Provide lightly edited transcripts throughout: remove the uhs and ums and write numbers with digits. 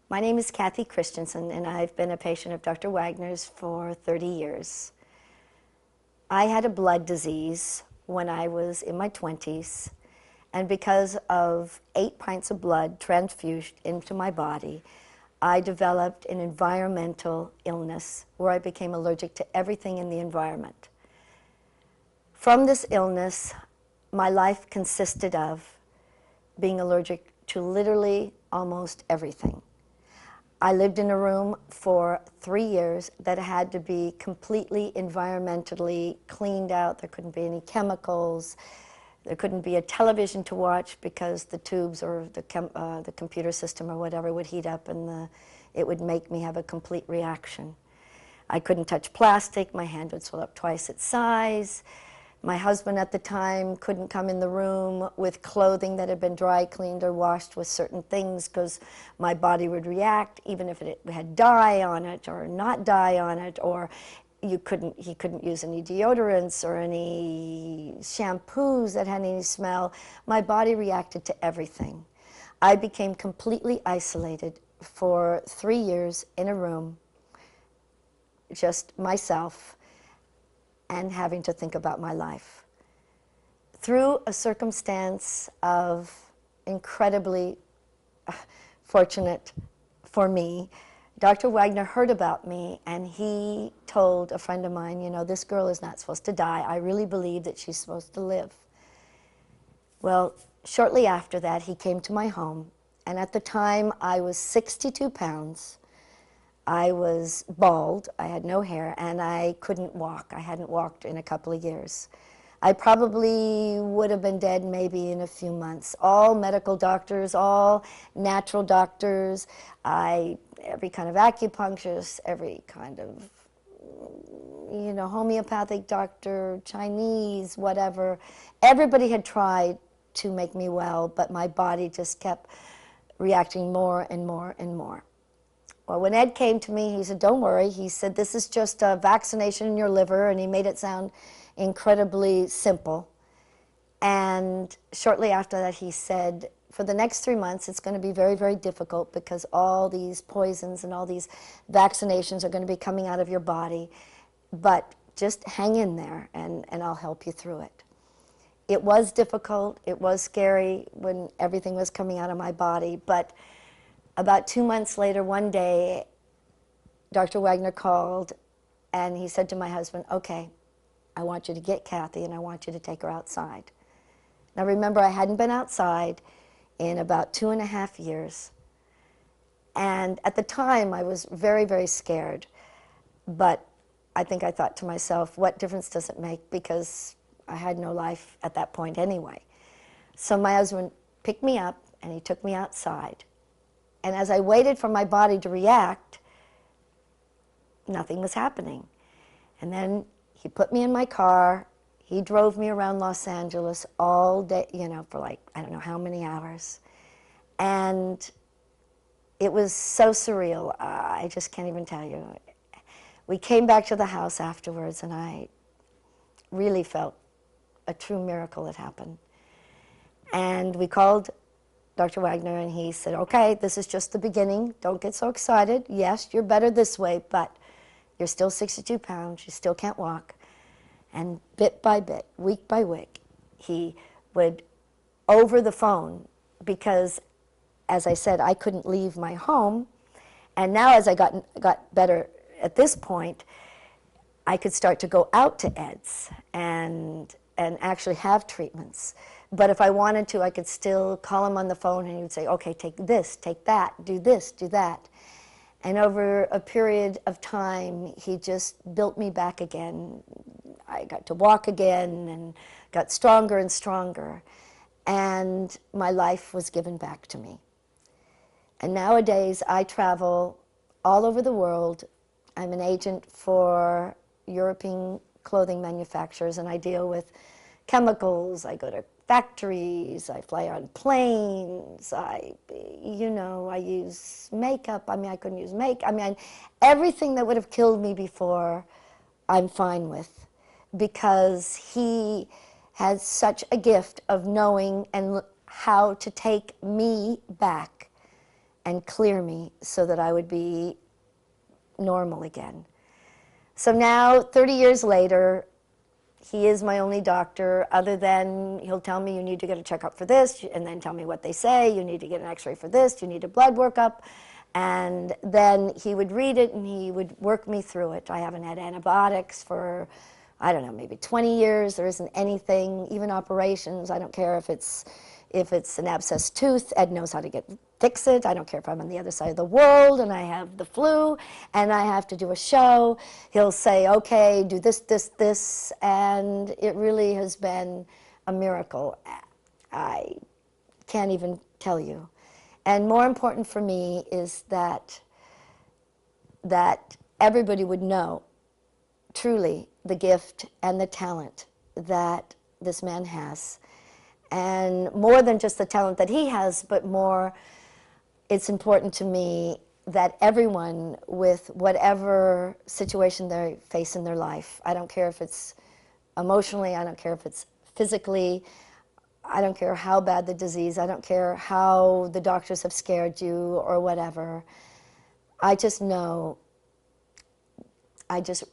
My name is Cathy Christensen, and I've been a patient of Dr. Wagner's for 30 years. I had a blood disease when I was in my 20s, and because of 8 pints of blood transfused into my body, I developed an environmental illness where I became allergic to everything in the environment. From this illness, my life consisted of being allergic to literally almost everything. I lived in a room for 3 years that had to be completely environmentally cleaned out. There couldn't be any chemicals. There couldn't be a television to watch because the tubes or the computer system or whatever would heat up and it would make me have a complete reaction. I couldn't touch plastic. My hand would swell up twice its size. My husband at the time couldn't come in the room with clothing that had been dry cleaned or washed with certain things because my body would react, even if it had dye on it or not dye on it, or he couldn't use any deodorants or any shampoos that had any smell. My body reacted to everything. I became completely isolated for 3 years in a room, just myself, and having to think about my life. Through a circumstance of incredibly fortunate for me, Dr. Wagner heard about me and he told a friend of mine, you know, this girl is not supposed to die. I really believe that she's supposed to live. Well, shortly after that, he came to my home, and at the time I was 62 pounds. I was bald, I had no hair, and I couldn't walk. I hadn't walked in a couple of years. I probably would have been dead maybe in a few months. All medical doctors, all natural doctors, every kind of acupuncturist, every kind of, you know, homeopathic doctor, Chinese, whatever. Everybody had tried to make me well, but my body just kept reacting more and more and more. Well, when Ed came to me, he said, don't worry. He said, this is just a vaccination in your liver, and he made it sound incredibly simple. And shortly after that, he said, for the next 3 months, it's going to be very, very difficult because all these poisons and all these vaccinations are going to be coming out of your body. But just hang in there, and I'll help you through it. It was difficult. It was scary when everything was coming out of my body, but about 2 months later, one day, Dr. Wagner called and he said to my husband, okay, I want you to get Cathy and I want you to take her outside. Now remember, I hadn't been outside in about 2.5 years. And at the time, I was very, very scared. But I think I thought to myself, what difference does it make? Because I had no life at that point anyway. So my husband picked me up and he took me outside. And as I waited for my body to react, nothing was happening. And then he put me in my car. He drove me around Los Angeles all day, you know, for like, I don't know how many hours. And it was so surreal. I just can't even tell you. We came back to the house afterwards, and I really felt a true miracle had happened. And we called Dr. Wagner, and he said, okay, this is just the beginning. Don't get so excited. Yes, you're better this way, but you're still 62 pounds. You still can't walk. And bit by bit, week by week, he would, over the phone, because, as I said, I couldn't leave my home. And now as I got better at this point, I could start to go out to Ed's and actually have treatments. But if I wanted to, I could still call him on the phone and he would say, okay, take this, take that, do this, do that. And over a period of time, he just built me back again. I got to walk again and got stronger and stronger. And my life was given back to me. And nowadays, I travel all over the world. I'm an agent for European clothing manufacturers, and I deal with chemicals. I go to factories, I fly on planes, I use makeup. I mean, I couldn't use makeup. I mean, everything that would have killed me before, I'm fine with, because he has such a gift of knowing and how to take me back and clear me so that I would be normal again. So now, 30 years later, he is my only doctor, other than he'll tell me you need to get a checkup for this, and then tell me what they say, you need to get an x-ray for this, you need a blood workup, and then he would read it and he would work me through it. I haven't had antibiotics for, I don't know, maybe 20 years. There isn't anything, even operations. I don't care if it's an abscessed tooth. Ed knows how to fix it. I don't care if I'm on the other side of the world and I have the flu and I have to do a show. He'll say, okay, do this, this, this, and it really has been a miracle. I can't even tell you. And more important for me is that everybody would know truly the gift and the talent that this man has. And more than just the talent that he has, but more, it's important to me that everyone with whatever situation they face in their life, I don't care if it's emotionally, I don't care if it's physically, I don't care how bad the disease, I don't care how the doctors have scared you or whatever, I just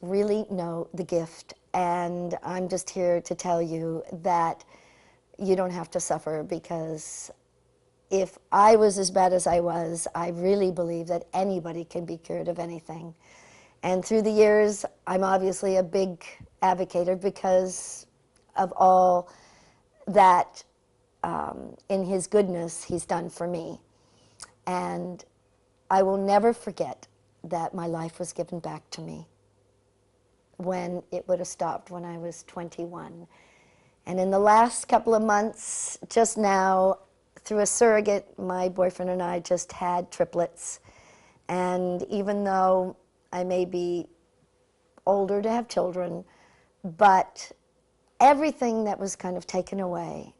really know the gift, and I'm just here to tell you that you don't have to suffer, because if I was as bad as I was, I really believe that anybody can be cured of anything. And through the years, I'm obviously a big advocate because of all that in his goodness he's done for me. And I will never forget that my life was given back to me when it would have stopped when I was 21. And in the last couple of months, just now, through a surrogate, my boyfriend and I just had triplets. And even though I may be older to have children, but everything that was kind of taken away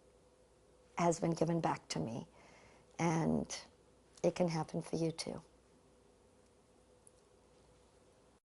has been given back to me. And it can happen for you too.